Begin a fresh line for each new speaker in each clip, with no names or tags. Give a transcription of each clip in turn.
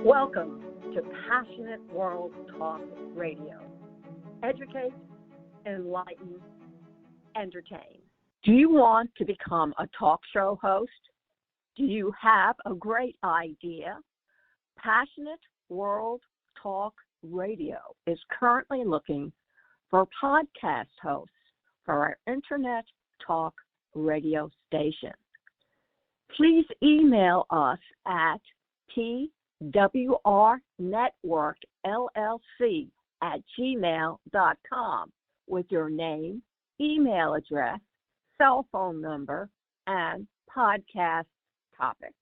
Welcome to Passionate World Talk Radio. Educate, enlighten, entertain. Do you want to become a talk show host? Do you have a great idea? Passionate World Talk Radio is currently looking for podcast hosts for our Internet Talk Radio station. Please email us at pwrnetworkllc@gmail.com with your name, email address, cell phone number, and podcast topic.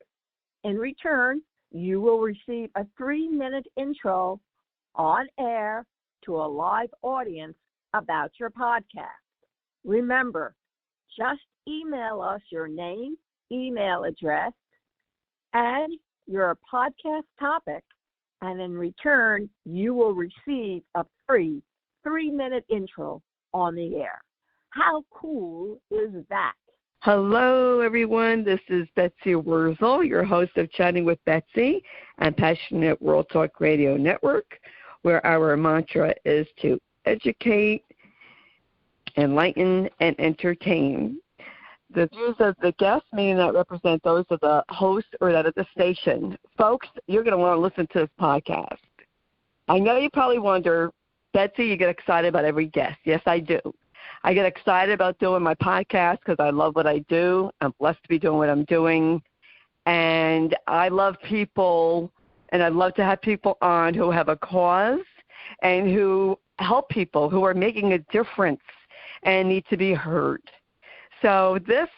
In return, you will receive a 3-minute intro on air to a live audience about your podcast. Remember, just email us your name, email address, and your podcast topic, and in return, you will receive a free 3-minute intro on the air. How cool is that?
Hello, everyone. This is Betsy Wurzel, your host of Chatting with Betsy and Passionate World Talk Radio Network, where our mantra is to educate, enlighten, and entertain. The views of the guests may not represent those of the host or that of the station. Folks, you're going to want to listen to this podcast. I know you probably wonder, Betsy, you get excited about every guest. Yes, I do. I get excited about doing my podcast because I love what I do. I'm blessed to be doing what I'm doing. And I love people, and I'd love to have people on who have a cause and who help people, who are making a difference and need to be heard. So this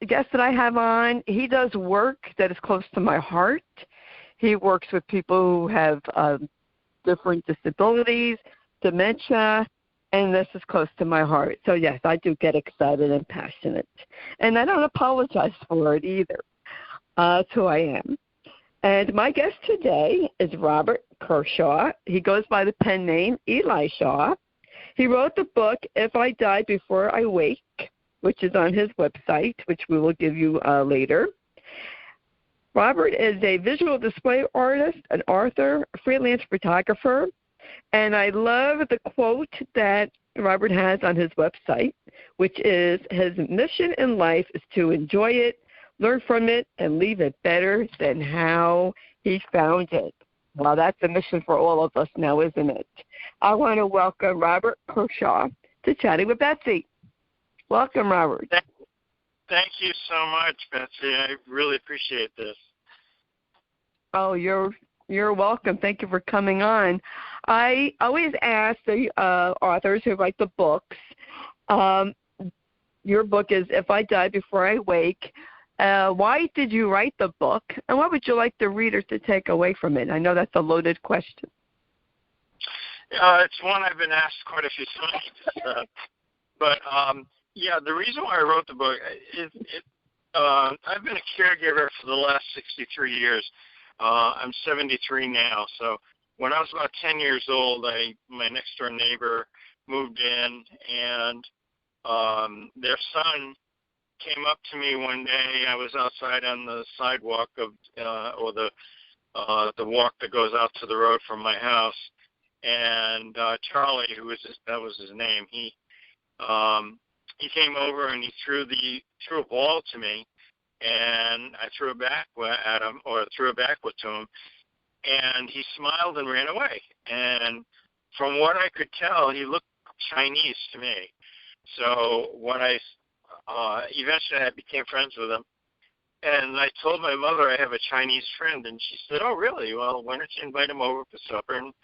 guest that I have on, he does work that is close to my heart. He works with people who have different disabilities, dementia, and this is close to my heart. So, yes, I do get excited and passionate. And I don't apologize for it either. That's who I am. And my guest today is Robert Kershaw. He goes by the pen name Eli Shaw. He wrote the book, If I Die Before I Wake, which is on his website, which we will give you later. Robert is a visual display artist, an author, a freelance photographer, and I love the quote that Robert has on his website, which is, his mission in life is to enjoy it, learn from it, and leave it better than how he found it. Well, that's a mission for all of us now, isn't it? I want to welcome Robert Kershaw to Chatting with Betsy. Welcome, Robert.
Thank you so much, Betsy. I really appreciate this.
Oh, you're welcome. Thank you for coming on. I always ask the authors who write the books, your book is If I Die Before I Wake. Why did you write the book, and what would you like the readers to take away from it? I know that's a loaded question.
It's one I've been asked quite a few times. Yeah, the reason why I wrote the book is I've been a caregiver for the last 63 years. I'm 73 now, so when I was about 10 years old, my next-door neighbor moved in, and their son came up to me one day. I was outside on the sidewalk of the walk that goes out to the road from my house, and Charlie, that was his name, he came over and he threw a ball to me, and I threw it back at him, or threw it back to him, and he smiled and ran away. And from what I could tell, he looked Chinese to me. So when eventually I became friends with him, and I told my mother I have a Chinese friend, and she said, "Oh, really? Well, why don't you invite him over for supper?" And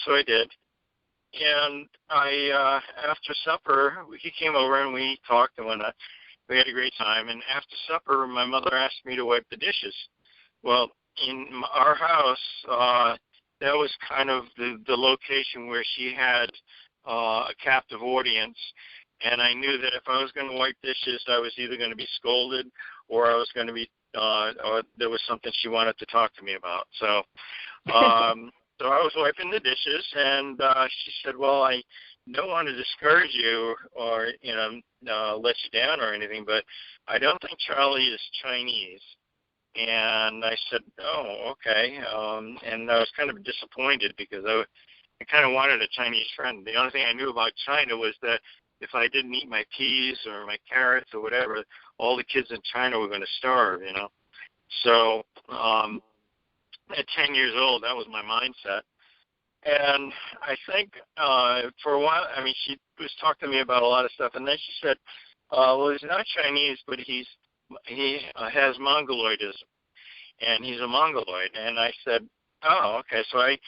so I did. And after supper, he came over and we talked and whatnot. We had a great time. And after supper, my mother asked me to wipe the dishes. Well, in our house, that was kind of the location where she had a captive audience. And I knew that if I was going to wipe dishes, I was either going to be scolded or I was going to be, or there was something she wanted to talk to me about. So, so I was wiping the dishes, and she said, "Well, I don't want to discourage you or let you down or anything, but I don't think Charlie is Chinese." And I said, oh, okay. And I was kind of disappointed because I kind of wanted a Chinese friend. The only thing I knew about China was that if I didn't eat my peas or my carrots or whatever, all the kids in China were going to starve, you know. So at 10 years old, that was my mindset. And I think for a while, I mean, she was talking to me about a lot of stuff, and then she said, well, he's not Chinese, but he has Mongoloidism, and he's a Mongoloid. And I said, oh, okay. So I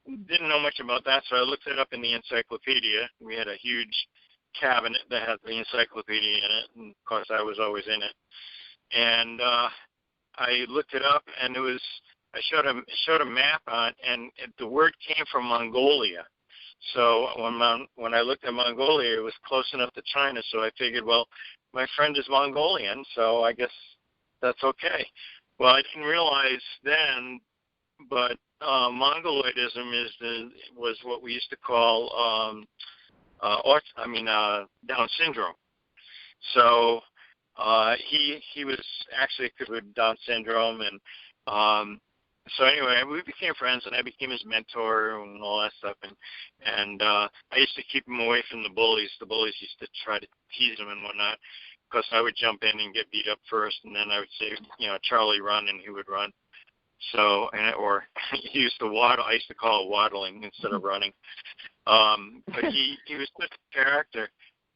didn't know much about that, so I looked it up in the encyclopedia. We had a huge cabinet that had the encyclopedia in it, and of course I was always in it. And I looked it up, and I showed a map on it, and the word came from Mongolia. So when I looked at Mongolia, it was close enough to China, so I figured, well, my friend is Mongolian, so I guess that's okay. Well, I didn't realize then, but Mongoloidism was what we used to call Down syndrome. So he was actually with Down syndrome, and so anyway, we became friends, and I became his mentor and all that stuff. And I used to keep him away from the bullies. The bullies used to try to tease him and whatnot, because I would jump in and get beat up first, and then I would say, Charlie, run, and he would run. So, or he used to waddle. I used to call it waddling instead of running. But he was such a character.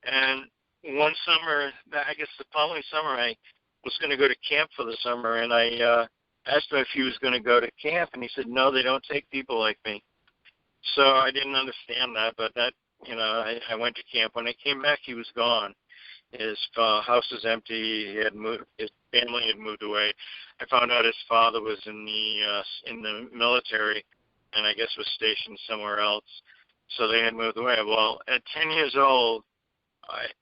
And one summer, I guess the following summer, I was going to go to camp for the summer, and I asked him if he was going to go to camp, and he said, no, they don't take people like me. So I didn't understand that, but I went to camp. When I came back, he was gone. His house was empty. He had moved. His family had moved away. I found out his father was in the military, and I guess was stationed somewhere else. So they had moved away. Well, at 10 years old,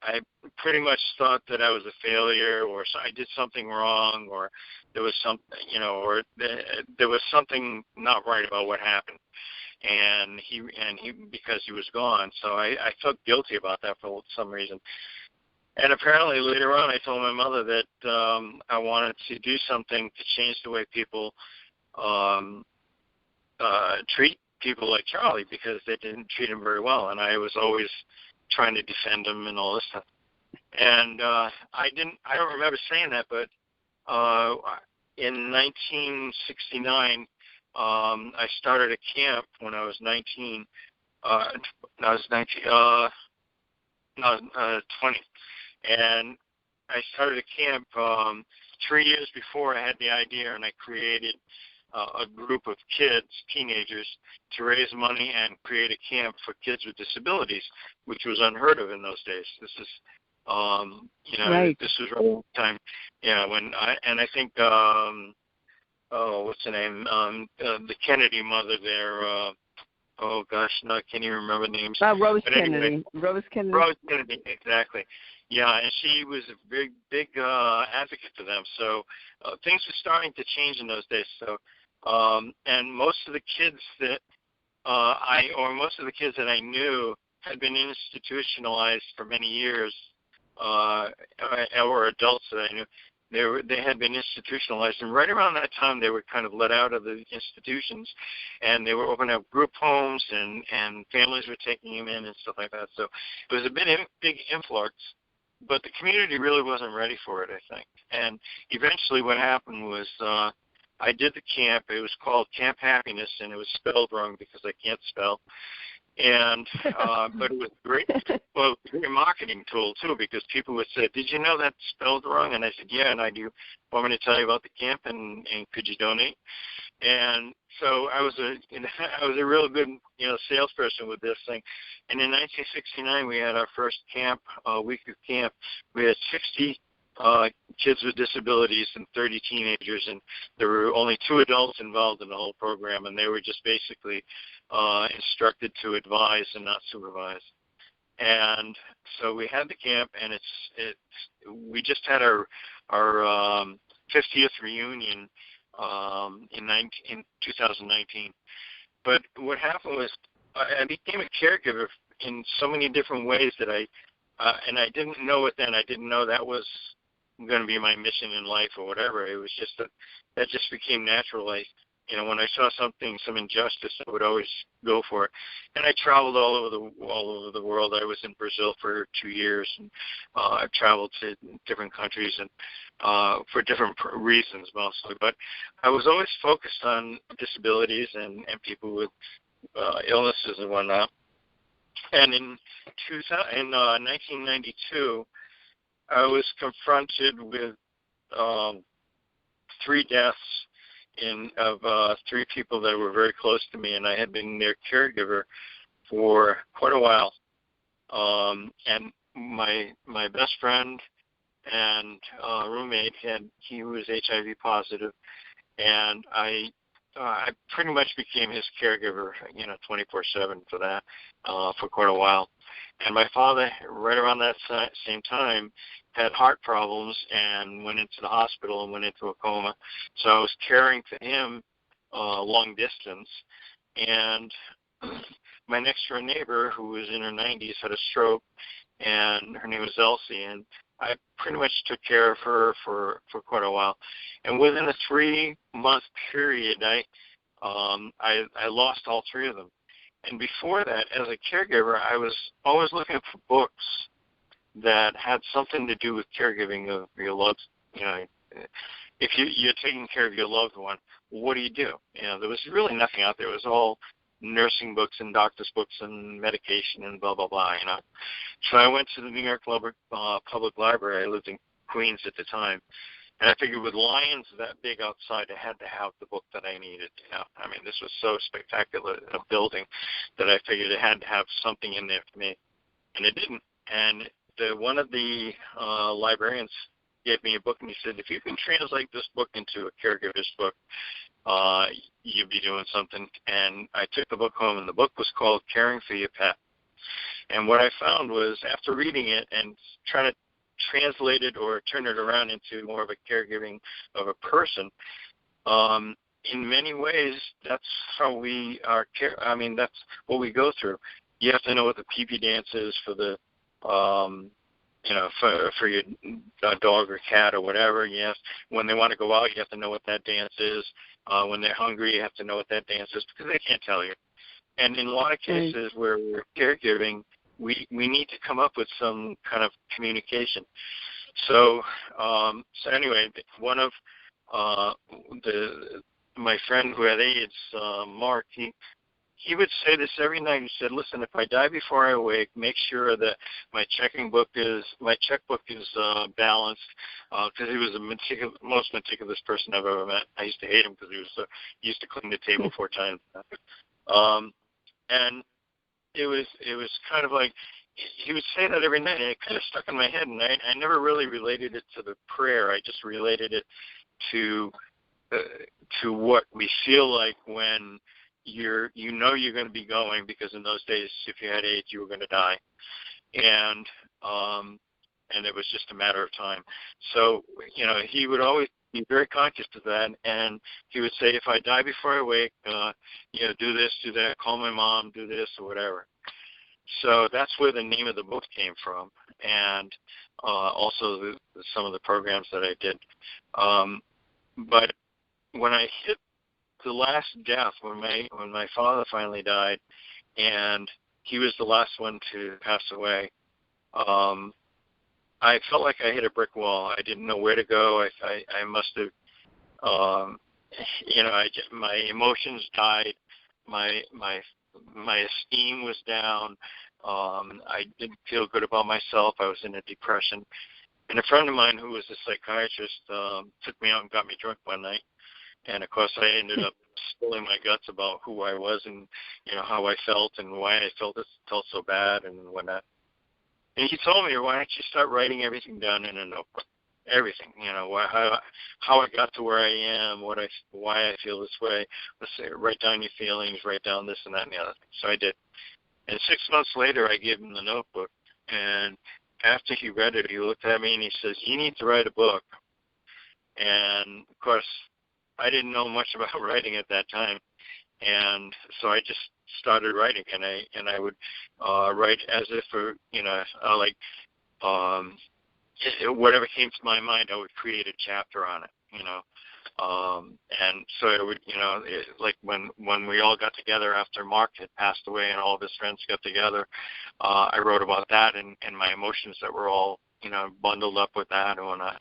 I pretty much thought that I was a failure, or I did something wrong, or there was or there was something not right about what happened, and he because he was gone. So I felt guilty about that for some reason. And apparently later on, I told my mother that I wanted to do something to change the way people treat people like Charlie, because they didn't treat him very well, and I was always trying to defend him and all this stuff. And I don't remember saying that, but in 1969, I started a camp when I was 19. 20. And I started a camp 3 years before I had the idea, and I created a group of kids, teenagers, to raise money and create a camp for kids with disabilities, which was unheard of in those days. This is,
right.
This was right time, I think, what's the name? The Kennedy mother there. Oh gosh, no, I can't even remember names.
Rose Kennedy.
Anyway,
Rose Kennedy.
Rose Kennedy, exactly. Yeah, and she was a big advocate for them. So things were starting to change in those days. So, and most of the kids that most of the kids that I knew had been institutionalized for many years, or adults that I knew. They had been institutionalized, and right around that time they were kind of let out of the institutions, and they were opening up group homes, and families were taking them in and stuff like that. So it was a big influx, but the community really wasn't ready for it, I think. And eventually what happened was I did the camp. It was called Camp Happiness, and it was spelled wrong because I can't spell. And but it was great. Well, it was a great marketing tool too, because people would say, "Did you know that's spelled wrong?" And I said, "Yeah." And I do. Want me to tell you about the camp, and could you donate? And so I was a real good salesperson with this thing. And in 1969, we had our first camp, week of camp. We had 60 kids with disabilities and 30 teenagers, and there were only 2 adults involved in the whole program, and they were just basically instructed to advise and not supervise. And so we had the camp, and we just had our 50th reunion in 2019. But what happened was I became a caregiver in so many different ways that and I didn't know it then. I didn't know that was going to be my mission in life or whatever. It was just that just became natural. When I saw something, some injustice, I would always go for it. And I traveled all over the world. I was in Brazil for 2 years, and I've traveled to different countries and for different reasons mostly. But I was always focused on disabilities and people with illnesses and whatnot. And in 1992, I was confronted with 3 deaths of 3 people that were very close to me, and I had been their caregiver for quite a while. And my best friend and roommate he was HIV positive, and I pretty much became his caregiver, 24/7 for that, for quite a while. And my father, right around that same time, had heart problems and went into the hospital and went into a coma. So I was caring for him long distance. And my next door neighbor, who was in her 90s, had a stroke, and her name was Elsie. And I pretty much took care of her for quite a while. And within a 3-month period, I lost all 3 of them. And before that, as a caregiver, I was always looking for books that had something to do with caregiving of your loved. If you're taking care of your loved one, what do? There was really nothing out there. It was all nursing books and doctors' books and medication and blah, blah, blah, So I went to the New York Public Library. I lived in Queens at the time. And I figured with lions that big outside, I had to have the book that I needed. This was so spectacular a building that I figured it had to have something in there for me. And it didn't. And one of the librarians gave me a book, and he said, if you can translate this book into a caregiver's book, you'd be doing something. And I took the book home, and the book was called Caring for Your Pet. And what I found was, after reading it and trying to translate it or turn it around into more of a caregiving of a person, in many ways, that's how we are. That's what we go through. You have to know what the pee-pee dance is for the, for your dog or cat or whatever. Yes, when they want to go out, you have to know what that dance is. When they're hungry, you have to know what that dance is, because they can't tell you. And in a lot of cases where we're caregiving, we need to come up with some kind of communication. So anyway, one of my friend who had AIDS, Mark, he would say this every night. He said, "Listen, if I die before I awake, make sure that my checkbook is balanced," because he was the most meticulous person I've ever met. I used to hate him because he used to clean the table 4 times. And it was kind of like he would say that every night, and it kind of stuck in my head. And I never really related it to the prayer. I just related it to what we feel like when you're going to be going, because in those days, if you had AIDS, you were going to die, and it was just a matter of time. So he would always be very conscious of that, and he would say, if I die before I wake, do this, do that, call my mom, do this, or whatever. So that's where the name of the book came from, and also some of the programs that I did. But when I hit the last death, when my father finally died, and he was the last one to pass away, I felt like I hit a brick wall. I didn't know where to go. I must have, my emotions died. My esteem was down. I didn't feel good about myself. I was in a depression. And a friend of mine who was a psychiatrist took me out and got me drunk one night. And, of course, I ended up spilling my guts about who I was and, how I felt and why I felt so bad and whatnot. And he told me, why don't you start writing everything down in a notebook? Everything, how I got to where I am, why I feel this way. Let's say, write down your feelings, write down this and that and the other thing. So I did. And 6 months later, I gave him the notebook. And after he read it, he looked at me and he says, you need to write a book. And, of course, I didn't know much about writing at that time. And so I just started writing, and I would write as if, whatever came to my mind, I would create a chapter on it, and so it would, like when we all got together after Mark had passed away and all of his friends got together, I wrote about that and my emotions that were all, bundled up with that and whatnot.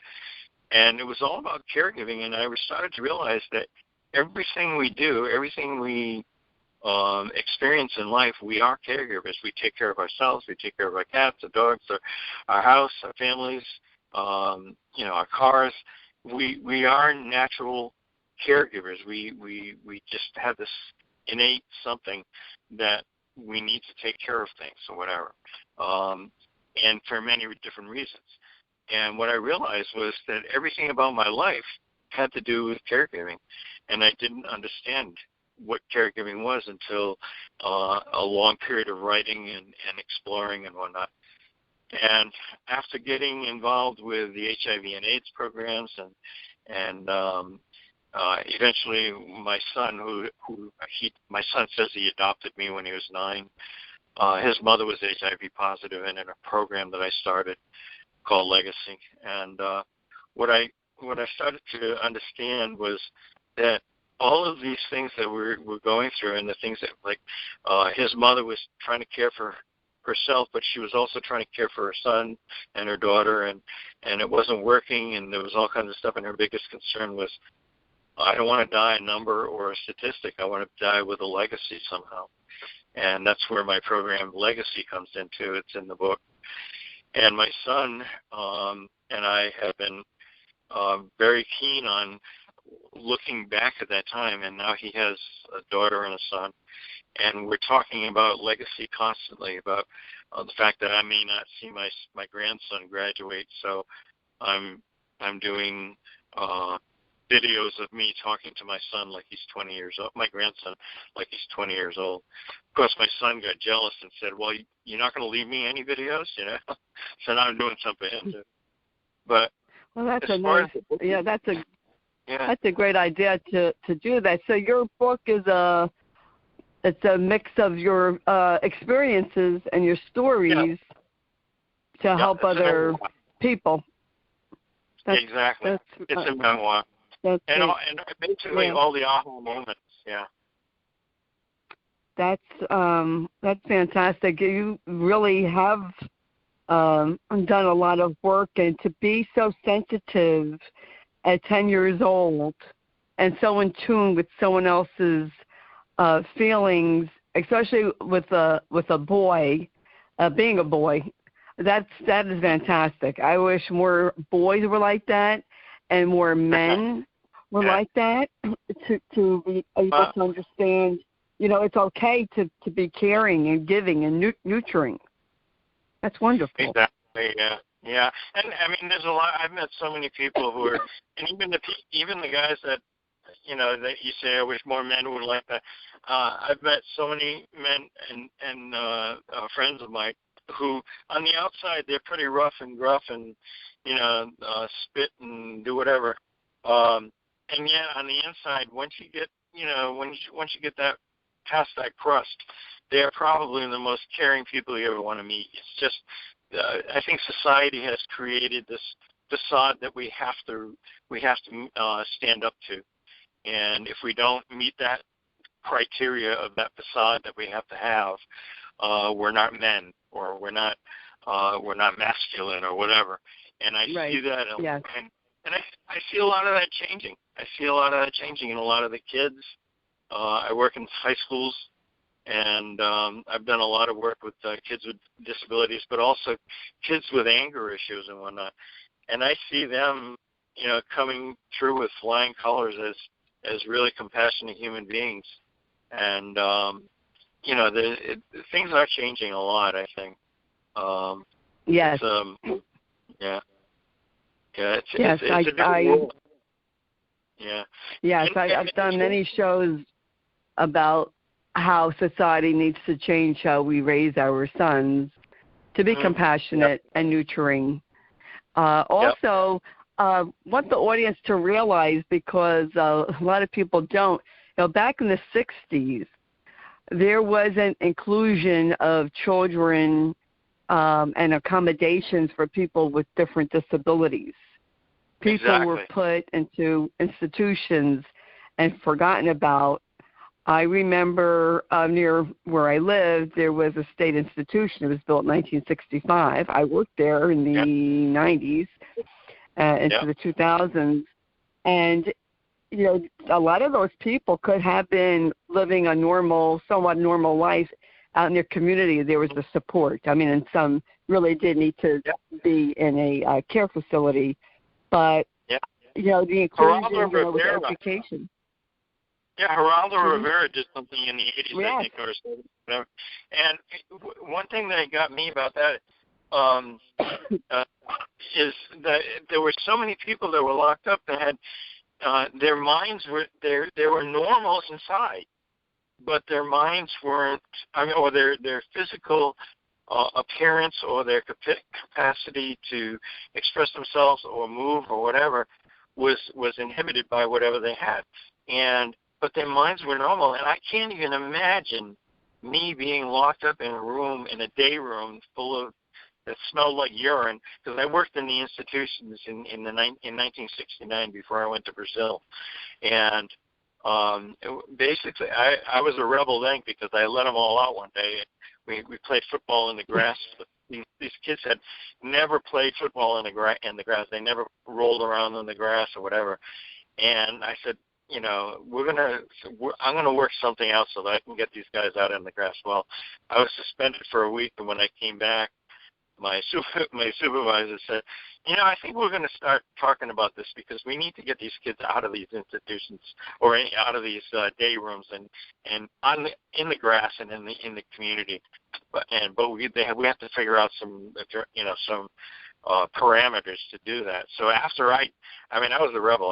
And it was all about caregiving, and I started to realize that everything we do, everything we experience in life, we are caregivers. We take care of ourselves. We take care of our cats, our dogs, our house, our families, our cars. We are natural caregivers. We just have this innate something that we need to take care of things or whatever, and for many different reasons. And what I realized was that everything about my life had to do with caregiving, and I didn't understand what caregiving was until a long period of writing and exploring and whatnot. And after getting involved with the HIV and AIDS programs and eventually my son, my son says he adopted me when he was 9. His mother was HIV positive, and in a program that I started called Legacy. And what I started to understand was that all of these things that we're going through, and the things that, like, his mother was trying to care for herself, but she was also trying to care for her son and her daughter, and it wasn't working, and there was all kinds of stuff, and her biggest concern was, I don't want to die a number or a statistic. I want to die with a legacy somehow. And that's where my program Legacy comes into. It's in the book. And my son and I have been very keen on looking back at that time, and now he has a daughter and a son, and we're talking about legacy constantly, about the fact that I may not see my grandson graduate, so I'm doing videos of me talking to my son like he's 20 years old, my grandson like he's 20 years old. Of course, my son got jealous and said, well, you're not going to leave me any videos, So now I'm doing something for him too. But
well, that's a great idea to do that. So your book is it's a mix of your experiences and your stories to help other people.
Exactly. It's a memoir. And basically all the aha moments,
That's fantastic. You really have done a lot of work, and to be so sensitive at 10 years old and so in tune with someone else's feelings, especially with a boy, being a boy, that is fantastic. I wish more boys were like that and more men were like that, to be able to understand, it's okay to be caring and giving and nurturing. That's wonderful.
Exactly, yeah. And I mean, there's a lot. I've met so many people who are, and even the guys that, that you say, I wish more men would like that. I've met so many men and friends of mine who, on the outside, they're pretty rough and gruff and, spit and do whatever. And yet, on the inside, once you get, once you get that past that crust, they're probably the most caring people you ever want to meet. It's just, I think society has created this facade that we have to stand up to, and if we don't meet that criteria of that facade that we have to have, we're not men, or we're not masculine, or whatever. And I see that, and I see a lot of that changing. I see a lot of that changing in a lot of the kids. I work in high schools, and I've done a lot of work with kids with disabilities, but also kids with anger issues and whatnot. And I see them, coming through with flying colors as really compassionate human beings. And, things are changing a lot, I think.
Yes.
It's a different world. Yeah.
Yes, I've done many shows about how society needs to change how we raise our sons to be compassionate and nurturing. Also, want the audience to realize, because a lot of people don't, back in the 60s, there was an inclusion of children and accommodations for people with different disabilities. People were put into institutions and forgotten about. I remember near where I lived, there was a state institution. It was built in 1965. I worked there in the 90s into the 2000s. And, you know, a lot of those people could have been living a normal, somewhat normal life out in their community. There was the support. I mean, and some really did need to be in a care facility. But, you know, the inclusion with education.
Yeah, Geraldo Rivera did something in the 80s, I think, or whatever. And one thing that got me about that is that there were so many people that were locked up that had their minds were they were normal inside, but their minds weren't. I mean, or their physical appearance or their capacity to express themselves or move or whatever was inhibited by whatever they had, but their minds were normal. And I can't even imagine me being locked up in a room, in a day room full of that smelled like urine, because I worked in the institutions in 1969 before I went to Brazil. And basically I was a rebel then because I let them all out one day. We played football in the grass. These kids had never played football in the grass. They never rolled around in the grass or whatever. And I said, you know, I'm gonna work something out so that I can get these guys out in the grass. Well, I was suspended for a week, and when I came back, my supervisor said, you know, I think we're going to start talking about this because we need to get these kids out of these institutions or out of these day rooms and in the grass and in the community. But we have to figure out some parameters to do that. So after I was a rebel.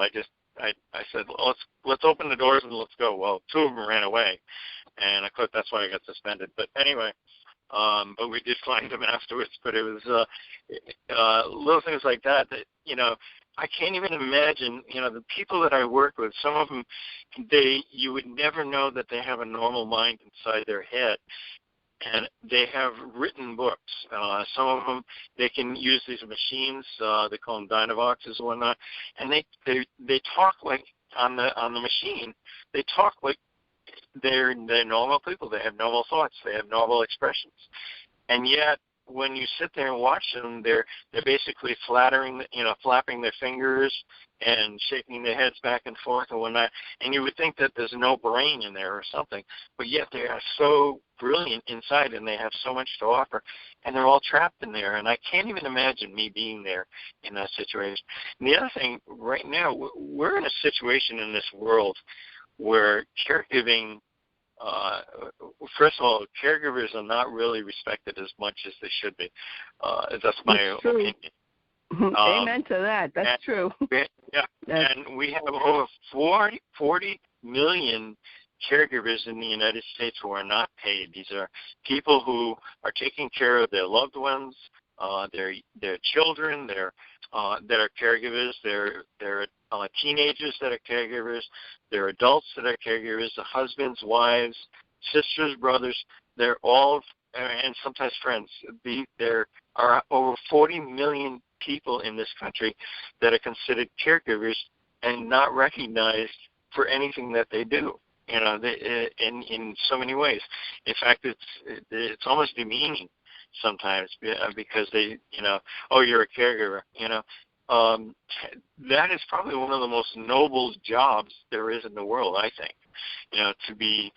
I said, let's open the doors and let's go. Well, two of them ran away, and of course that's why I got suspended. But anyway. But we did find them afterwards. But it was little things like that, you know, I can't even imagine, you know, the people that I work with, some of them, you would never know that they have a normal mind inside their head. And they have written books. Some of them, they can use these machines. They call them Dynavoxes and whatnot. And they talk like on the machine. They talk like they're normal people. They have normal thoughts. They have normal expressions. And yet, when you sit there and watch them, they're basically flapping their fingers and shaking their heads back and forth and whatnot. And you would think that there's no brain in there or something, but yet they are so brilliant inside and they have so much to offer, and they're all trapped in there. And I can't even imagine me being there in that situation. And the other thing, right now, we're in a situation in this world where caregiving, first of all, caregivers are not really respected as much as they should be. That's my opinion.
Amen to that. That's true.
Yeah, and we have over 40 million caregivers in the United States who are not paid. These are people who are taking care of their loved ones, their children, that are caregivers, their teenagers that are caregivers, their adults that are caregivers, the husbands, wives, sisters, brothers. They're all, and sometimes friends. There are over 40 million people in this country that are considered caregivers and not recognized for anything that they do. You know, in so many ways. In fact, it's almost demeaning sometimes because they, you know, oh, you're a caregiver. You know, that is probably one of the most noble jobs there is in the world. I think, you know, to be,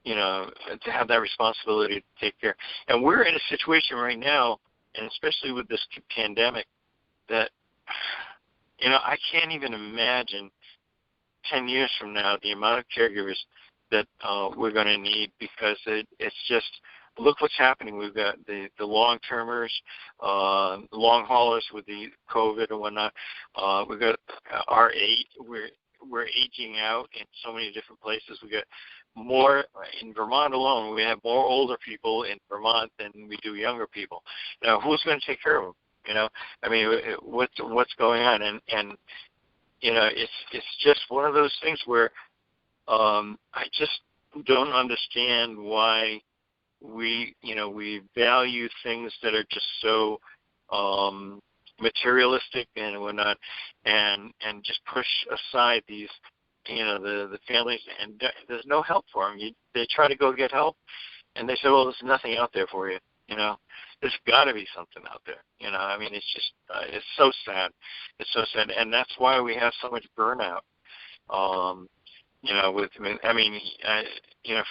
you know, to have that responsibility to take care. And we're in a situation right now, and especially with this pandemic, that, you know, I can't even imagine 10 years from now the amount of caregivers that we're going to need, because it's just, look what's happening. We've got the long-termers, long haulers with the COVID and whatnot. We've got our age. We're aging out in so many different places. We got more in Vermont alone. We have more older people in Vermont than we do younger people. Now, who's going to take care of them? You know, I mean, what's going on? And you know, it's just one of those things where I just don't understand why we value things that are just so materialistic and whatnot, and just push aside these, the families, and there's no help for them. They try to go get help, and they say, well, there's nothing out there for you. There's got to be something out there. It's just it's so sad. It's so sad, and that's why we have so much burnout.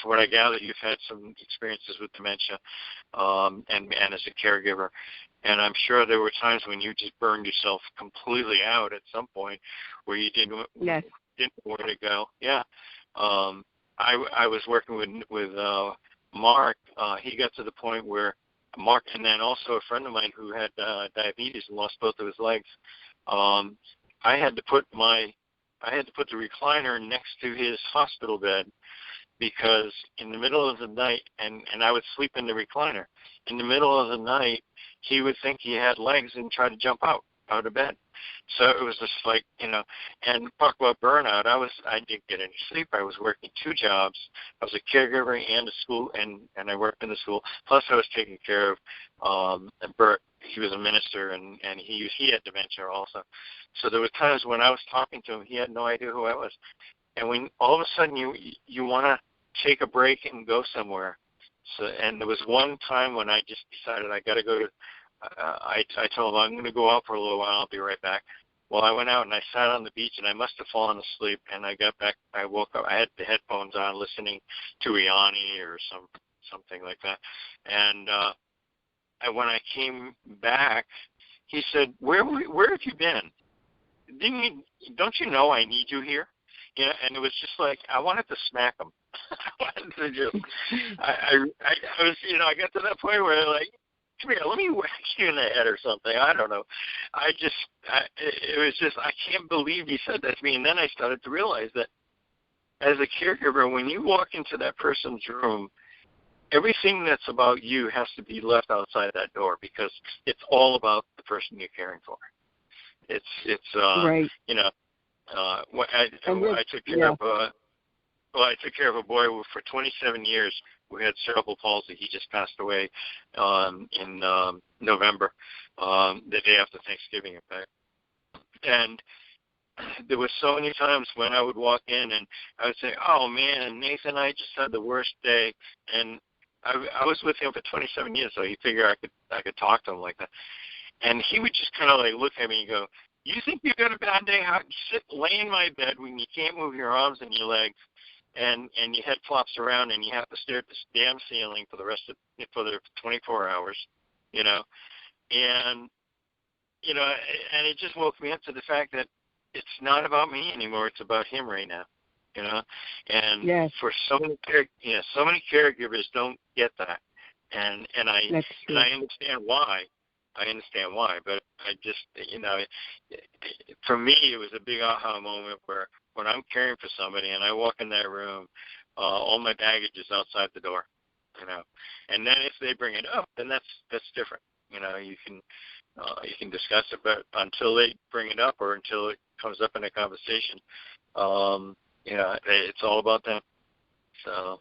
From what I gather, you've had some experiences with dementia, and as a caregiver, and I'm sure there were times when you just burned yourself completely out at some point, where you didn't know where to go. Yeah, I was working with Mark. He got to the point where Mark, and then also a friend of mine who had diabetes and lost both of his legs. I had to put the recliner next to his hospital bed, because in the middle of the night, and I would sleep in the recliner. In the middle of the night, he would think he had legs and try to jump out of bed. So it was just like, and talk about burnout. I didn't get any sleep. I was working 2 jobs. I was a caregiver and a school, and I worked in the school. Plus, I was taking care of Bert. He was a minister, and he had dementia also. So there were times when I was talking to him, he had no idea who I was. And when all of a sudden you want to take a break and go somewhere. So, and there was one time when I just decided I got to go to. I told him, I'm going to go out for a little while. I'll be right back. Well, I went out and I sat on the beach, and I must have fallen asleep. And I got back. I woke up. I had the headphones on, listening to Iani or something like that. And when I came back, he said, "Where have you been? Don't you know I need you here?" And it was just like I wanted to smack him. I wanted to just. I was, I got to that point where like, come here, let me whack you in the head or something. I don't know. It was just, I can't believe he said that to me. And then I started to realize that as a caregiver, when you walk into that person's room, everything that's about you has to be left outside that door, because it's all about the person you're caring for. It's
right.
I took care of I took care of a boy for 27 years who had cerebral palsy. He just passed away in November, the day after Thanksgiving, in fact. And there were so many times when I would walk in and I would say, "Oh man, Nathan, I just had the worst day." And I was with him for 27 years, so he figured I could talk to him like that. And he would just kind of like look at me and go, "You think you got a bad day? How you lay in my bed when you can't move your arms and your legs, and your head flops around, and you have to stare at this damn ceiling for the 24 hours, And and it just woke me up to the fact that it's not about me anymore. It's about him right now, And
yes.
for so many caregivers don't get that, and I understand why. But I just, for me, it was a big aha moment where when I'm caring for somebody and I walk in that room, all my baggage is outside the door, And then if they bring it up, then that's different. You can discuss it, but until they bring it up or until it comes up in a conversation, it's all about them. So,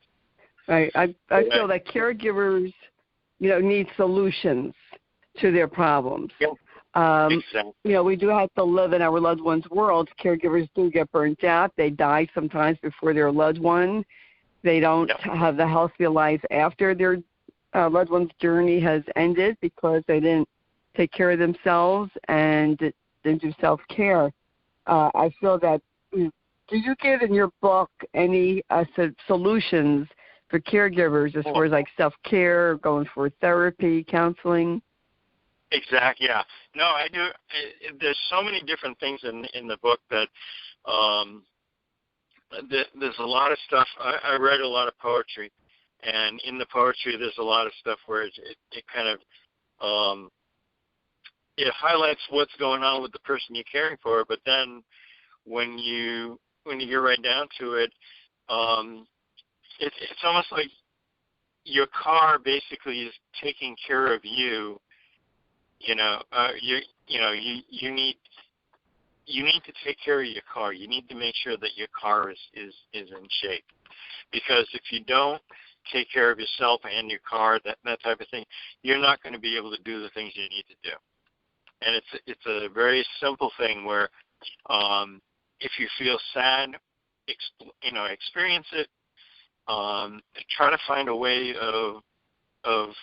right. I feel that caregivers, need solutions to their problems.
Yep. Exactly.
We do have to live in our loved one's world. Caregivers do get burnt out. They die sometimes before their loved one. They don't have the healthy life after their loved one's journey has ended because they didn't take care of themselves and didn't do self-care. I feel that, do you give in your book any solutions for caregivers as far as like self-care, going for therapy, counseling?
Exactly. Yeah. No, I do. There's so many different things in the book that there's a lot of stuff. I read a lot of poetry, and in the poetry, there's a lot of stuff where it kind of it highlights what's going on with the person you're caring for. But then when you get right down to it, it's almost like your car basically is taking care of you. You need to take care of your car. You need to make sure that your car is in shape, because if you don't, take care of yourself and your car, that type of thing, you're not going to be able to do the things you need to do. And it's a very simple thing where if you feel sad, experience it. Try to find a way of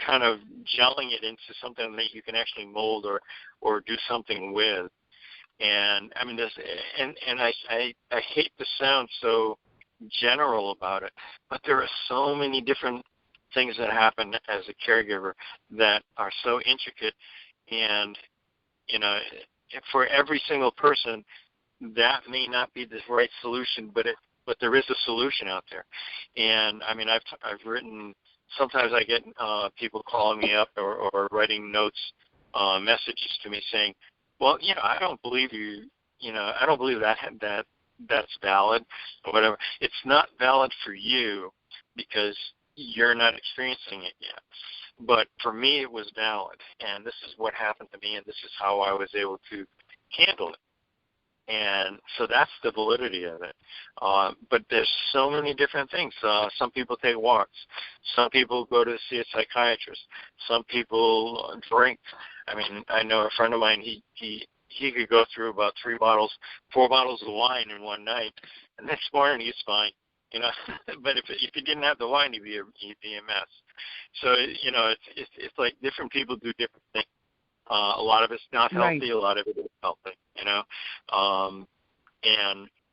kind of gelling it into something that you can actually mold or do something with. And I mean, I hate to sound so general about it, but there are so many different things that happen as a caregiver that are so intricate, and for every single person, that may not be the right solution, but there is a solution out there. And I mean, I've written. Sometimes I get people calling me up or writing notes, messages to me saying, "Well, I don't believe you. I don't believe that's valid or whatever." It's not valid for you because you're not experiencing it yet. But for me, it was valid, and this is what happened to me, and this is how I was able to handle it. And so that's the validity of it. But there's so many different things. Some people take walks. Some people go to see a psychiatrist. Some people drink. I mean, I know a friend of mine, he could go through about 4 bottles of wine in one night, and next morning he's fine. But if he didn't have the wine, he'd be a mess. So, it's like different people do different things. A lot of it's not healthy. Right. A lot of it is healthy, and,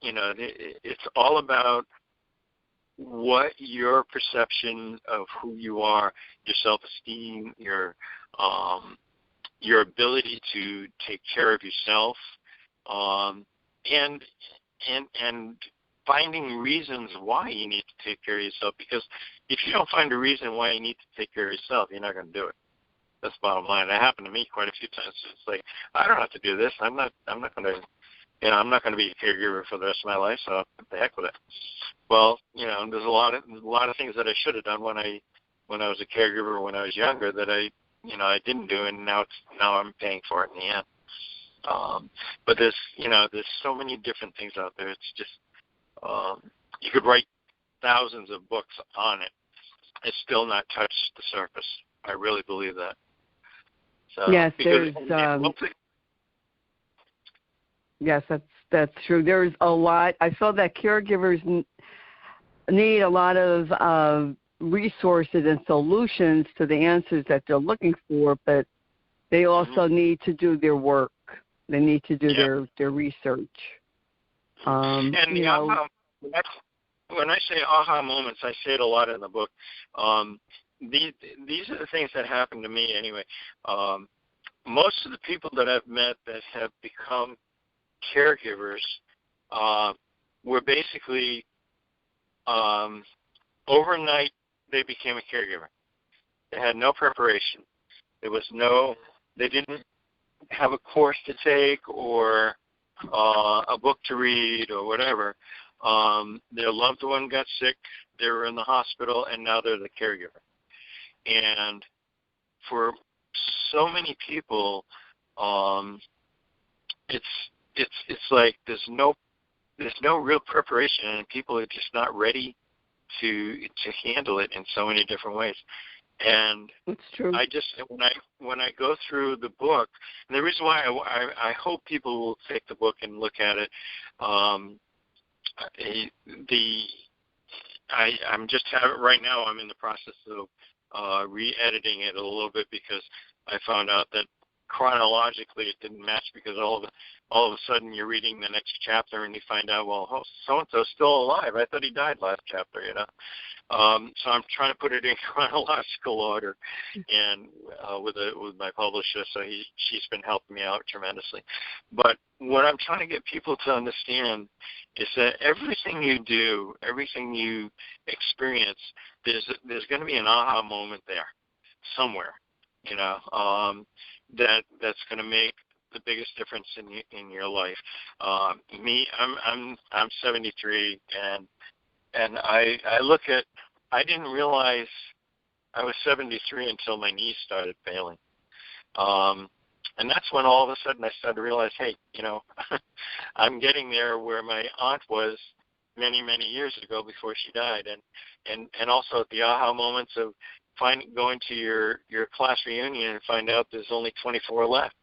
it's all about what your perception of who you are, your self-esteem, your ability to take care of yourself, and finding reasons why you need to take care of yourself. Because if you don't find a reason why you need to take care of yourself, you're not going to do it. That's the bottom line. That happened to me quite a few times. It's like, I don't have to do this. I'm not going to be a caregiver for the rest of my life. So what the heck with it? Well, there's a lot of things that I should have done when I was a caregiver when I was younger that I didn't do, and now I'm paying for it in the end. But there's so many different things out there. It's just you could write thousands of books on it. It's still not touched the surface. I really believe that. So,
yes, yes, that's true. There's a lot. I feel that caregivers need a lot of resources and solutions to the answers that they're looking for, but they also need to do their work. They need to do their research.
And when I say aha moments, I say it a lot in the book. These are the things that happen to me anyway. Most of the people that I've met that have become caregivers were basically overnight they became a caregiver. They had no preparation. They didn't have a course to take or a book to read or whatever. Their loved one got sick, they were in the hospital, and now they're the caregiver. And for so many people, it's like there's no real preparation, and people are just not ready to handle it in so many different ways. And
it's true.
I just when I go through the book, and the reason why I hope people will take the book and look at it, I'm just right now. I'm in the process of re-editing it a little bit because I found out that chronologically it didn't match, because all of a sudden you're reading the next chapter and you find out, well, so-and-so's still alive. I thought he died last chapter, So I'm trying to put it in chronological order, and with my publisher, so she's been helping me out tremendously. But what I'm trying to get people to understand is that everything you do, everything you experience, there's going to be an aha moment there somewhere, that's going to make the biggest difference in your life. Me, I'm 73, and I look at, I didn't realize I was 73 until my knees started failing. And that's when all of a sudden I started to realize, hey, I'm getting there where my aunt was many, many years ago before she died, and also at the aha moments of going to your class reunion and find out there's only 24 left,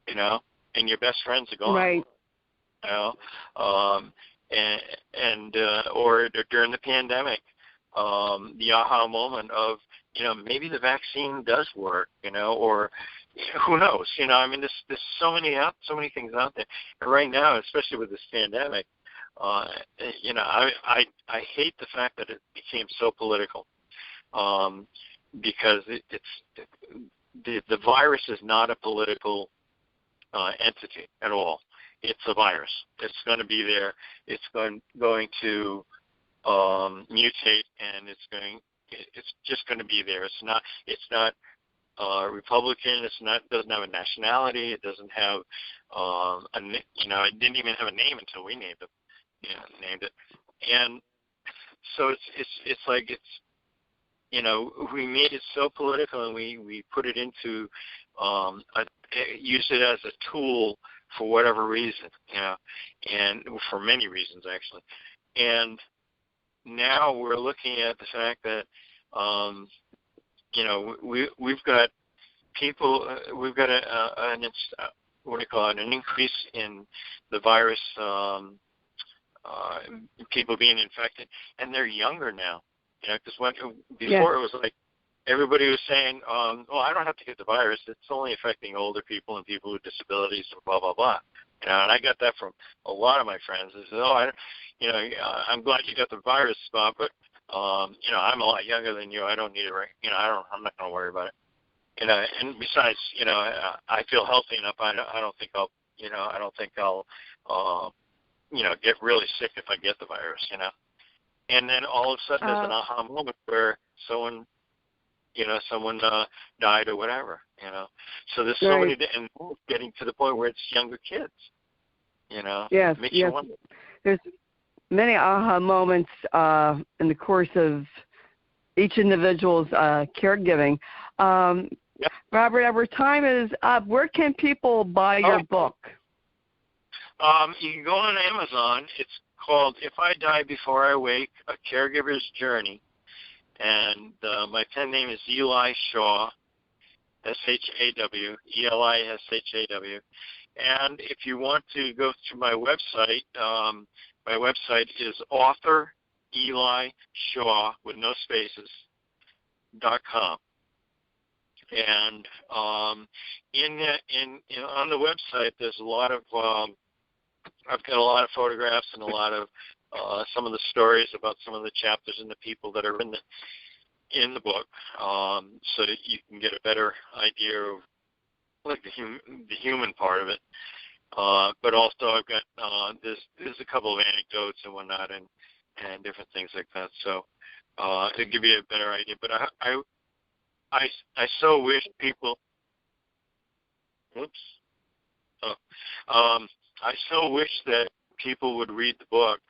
and your best friends are gone.
Right.
Or during the pandemic, the aha moment of, maybe the vaccine does work, or who knows, there's so many things out there. And right now, especially with this pandemic, I hate the fact that it became so political, because the virus is not a political entity at all. It's a virus. It's going to be there. It's going to mutate, and it's just going to be there. It's not Republican. Doesn't have a nationality. It doesn't have it didn't even have a name until we named it. And so it's like we made it so political, and we put it into use it as a tool for whatever reason, and for many reasons actually. And now we're looking at the fact that we've got people, we've got an increase in the virus, people being infected, and they're younger now. Because before it was like everybody was saying, I don't have to get the virus. It's only affecting older people and people with disabilities, and blah, blah, blah. And I got that from a lot of my friends. They said, I'm glad you got the virus, Bob, but, I'm a lot younger than you. I don't need it. I'm not going to worry about it. And besides, I feel healthy enough. I don't think I'll get really sick if I get the virus, And then all of a sudden there's an aha moment where someone died or whatever, So there's so many, and getting to the point where it's younger kids,
Yes,
makes you wonder.
There's many aha moments in the course of each individual's caregiving. Robert, our time is up. Where can people buy your book?
You can go on Amazon. It's called If I Die Before I Wake, A Caregiver's Journey. And my pen name is Eli Shaw, S-H-A-W, E-L-I-S-H-A-W. And if you want to go to my website is author Eli Shaw with no spaces .com. And on the website there's a lot of I've got a lot of photographs and a lot of some of the stories about some of the chapters and the people that are in the book, so that you can get a better idea of like the human part of it. But also I've got there's a couple of anecdotes and whatnot and different things like that. So to give you a better idea. But I so wish people. I so wish that people would read the book,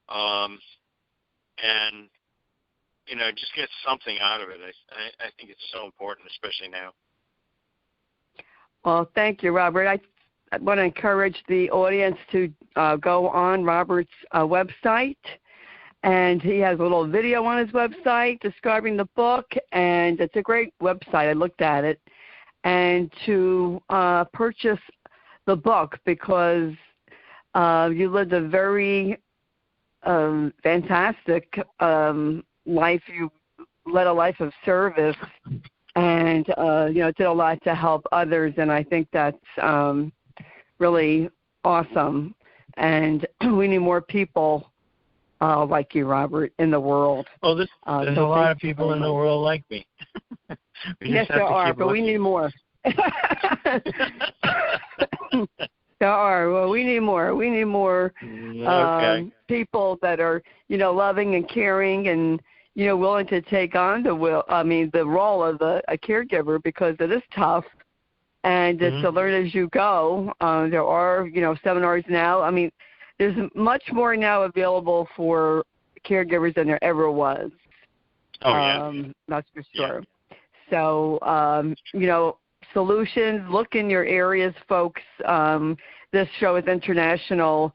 and just get something out of it. I think it's so important, especially now.
Well, thank you, Robert. I want to encourage the audience to go on Robert's website, and he has a little video on his website describing the book, and it's a great website. I looked at it, and to purchase the book because you lived a very fantastic life. You led a life of service and, did a lot to help others, and I think that's really awesome. And we need more people like you, Robert, in the world.
Well, there's a lot of people in the world like me.
Yes, there are, but we need more. There are. Well, we need more. We need more people that are, loving and caring and, willing to take on the role of a caregiver, because it is tough and it's to learn as you go. There are, seminars now. I mean, there's much more now available for caregivers than there ever was.
Oh, yeah.
That's for sure. Yeah. So, solutions, look in your areas, folks. This show is international,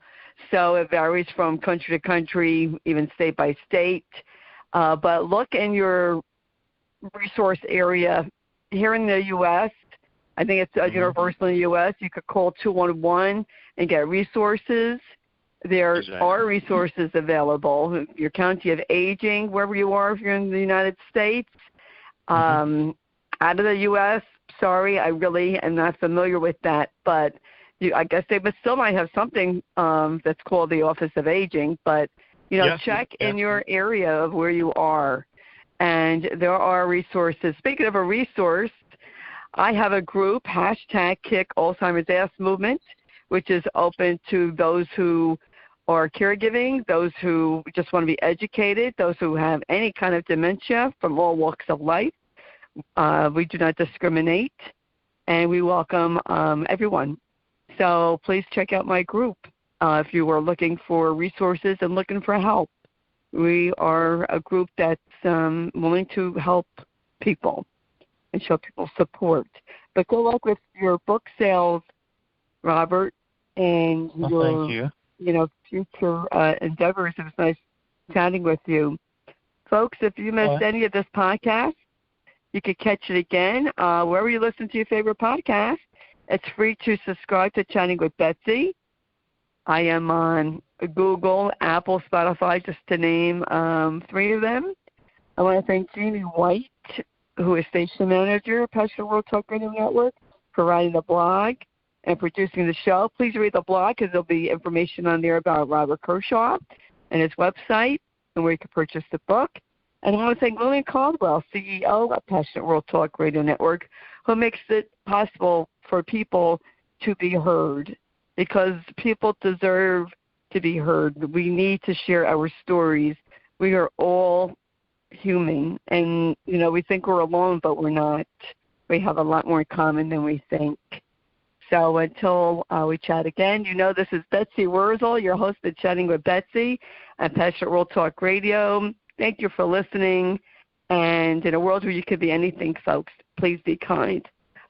So it varies from country to country, even state by state. But look in your resource area. Here in the U.S., I think it's universal in the U.S., you could call 211 and get resources. There are resources available. Your county of aging, wherever you are, if you're in the United States. Out of the U.S., sorry, I really am not familiar with that, but I guess they still might have something that's called the Office of Aging, but check in your area of where you are, and there are resources. Speaking of a resource, I have a group, #Kick Alzheimer's Ass Movement, which is open to those who are caregiving, those who just want to be educated, those who have any kind of dementia from all walks of life. We do not discriminate, and we welcome everyone. So please check out my group if you are looking for resources and looking for help. We are a group that's willing to help people and show people support. But good luck with your book sales, Robert, and your future endeavors. It was nice chatting with you. Folks, if you missed any of this podcast, you can catch it again wherever you listen to your favorite podcast. It's free to subscribe to Chatting with Betsy. I am on Google, Apple, Spotify, just to name 3 of them. I want to thank Jeannie White, who is station manager at Passionate World Talk Radio Network, for writing the blog and producing the show. Please read the blog because there'll be information on there about Robert Kershaw and his website and where you can purchase the book. And I want to thank Lillian Caldwell, CEO of Passionate World Talk Radio Network, who makes it possible for people to be heard, because people deserve to be heard. We need to share our stories. We are all human, and we think we're alone, but we're not. We have a lot more in common than we think. So until we chat again, this is Betsy Wurzel, your host of Chatting with Betsy at Passionate World Talk Radio. Thank you for listening, and in a world where you could be anything, folks, please be kind.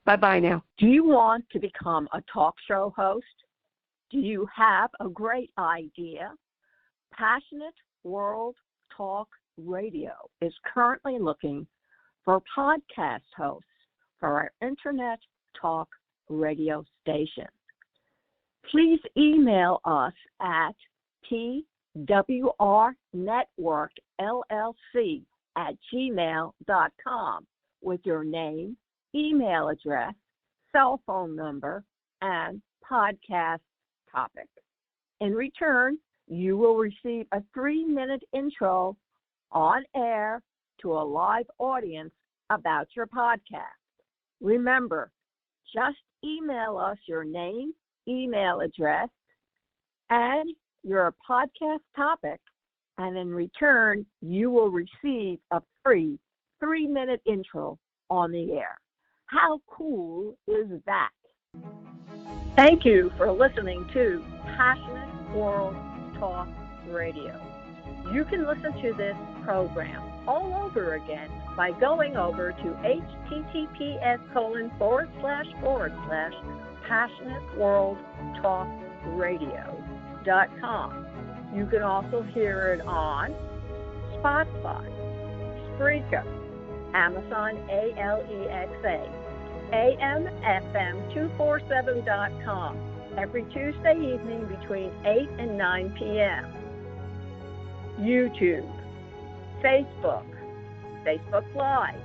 Bye-bye now.
Do you want to become a talk show host? Do you have a great idea? Passionate World Talk Radio is currently looking for podcast hosts for our Internet Talk radio station. Please email us at pwrnetworkllc@gmail.com with your name, email address, cell phone number, and podcast topic. In return, you will receive a 3-minute intro on air to a live audience about your podcast. Remember, just email us your name, email address, and your podcast topic, and in return, you will receive a free 3-minute intro on the air. How cool is that? Thank you for listening to Passionate World Talk Radio. You can listen to this program all over again by going over to https://passionateworldtalkradio.com. You can also hear it on Spotify, Spreaker, Amazon Alexa, AMFM247.com every Tuesday evening between 8 and 9 p.m. YouTube, Facebook Live,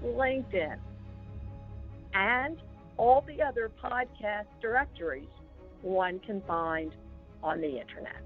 LinkedIn, and all the other podcast directories one can find on the Internet.